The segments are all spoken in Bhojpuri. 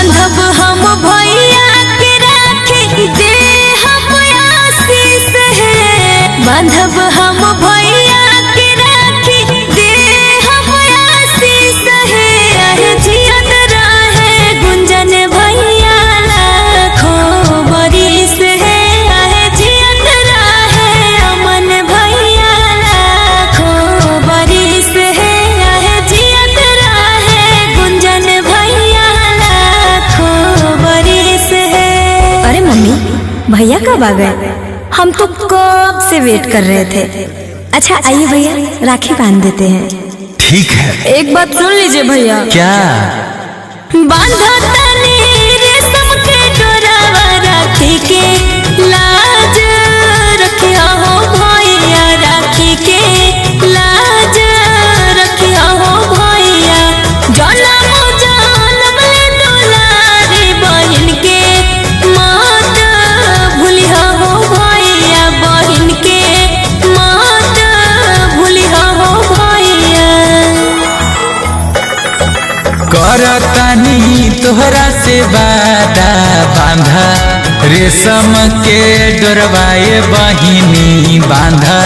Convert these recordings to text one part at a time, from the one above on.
बांधब हम भैया के राखी देहब आशीष है। बांधब हम भैया के राखी देहब आशीष है। अरे जियत रहे गुंजन भैया लाखों बरिस है। अरे जियत रहे अमन भैया लाखों बरिस है। अरे जियत रहे गुंजन भैया लाखों बरिस है। अरे मम्मी, भैया कब आ गए? हम तो कब से वेट कर रहे थे। अच्छा आइए भैया, राखी बांध देते हैं। ठीक है। एक बात सुन लीजिए भैया। क्या? बांधा तनी रेशम के डोरावा राखी के लाज रखिया हो भैया। राखी के लाज रखिया हो भैया। जनम जनम ले दुलारी बहिन के मात भूलिया हो भैया। बहिन के मात भूलिया हो भैया। करतानी तोहरा से वादा बांधा रेशम के डोरवाए बहिनी। बांधा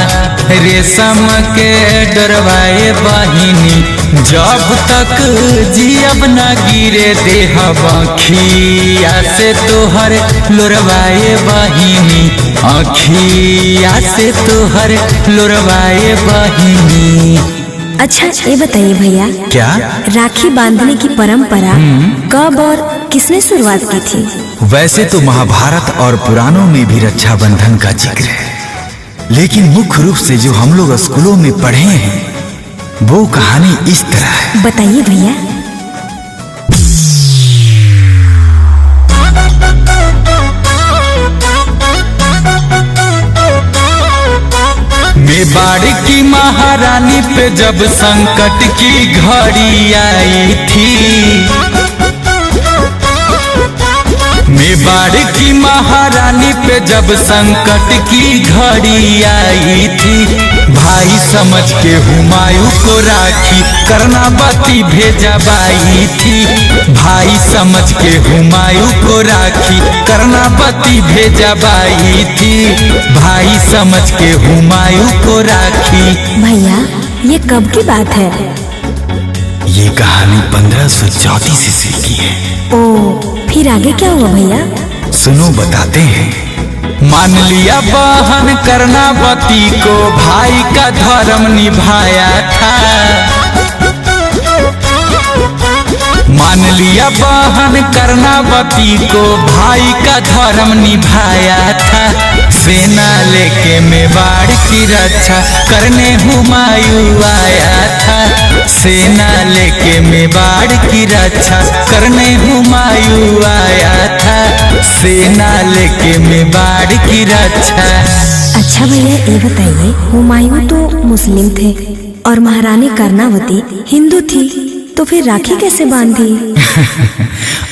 रेशम के डोरवाए बहिनी। जब तक जियब न गिरे देह बखिया से तोहर लोरवाए बहिनी। अखिया से तोहर लोरवाए बहिनी। अच्छा ये बताइए भैया, क्या? राखी बांधने की परंपरा कब और किसने शुरुआत की थी? वैसे तो महाभारत और पुराणों में भी रक्षाबंधन का जिक्र है, लेकिन मुख्य रूप से जो हम लोग स्कूलों में पढ़े हैं वो कहानी इस तरह है। बताइए भैया। मेवाड़ की महारानी पे जब संकट की घड़ी आई थी। मेवाड़ की महारानी पे जब संकट की घड़ी आई थी। भाई समझ के हुमायूं को राखी कर्णावती भेजवाई थी। भाई समझ के हुमायूं को राखी कर्णावती भेजवाई थी। भाई समझ के हुमायूं को राखी। भैया ये कब की बात है? ये कहानी 1534 ईस्वी की है। ओ फिर आगे क्या हुआ भैया? सुनो बताते हैं। मान लिया बहन कर्णावती को भाई का धर्म निभाया था। मान लिया बहन कर्णावती को भाई का धर्म निभाया था। सेना लेके मेवाड़ की रक्षा करने हुमायूं आया था। सेना लेके मेवाड़ की रक्षा करने हुमायूं आया था। सेना लेके मेवाड़ की रक्षा। अच्छा भैया ये बताइए, हुमायूं तो मुस्लिम थे और महारानी कर्णावती हिंदू थी, तो फिर राखी कैसे बांधी?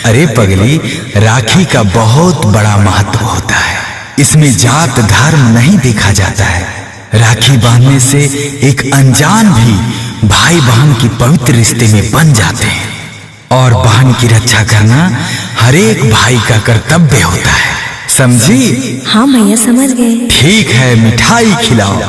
अरे पगली, राखी का बहुत बड़ा महत्व होता है। इसमें जात धर्म नहीं देखा जाता है। राखी बांधने से एक अनजान भी भाई बहन की पवित्र रिश्ते में बन जाते हैं, और बहन की रक्षा करना हर एक भाई का कर्तव्य होता है। समझी? हाँ भैया समझ गए। ठीक है, मिठाई खिलाओ।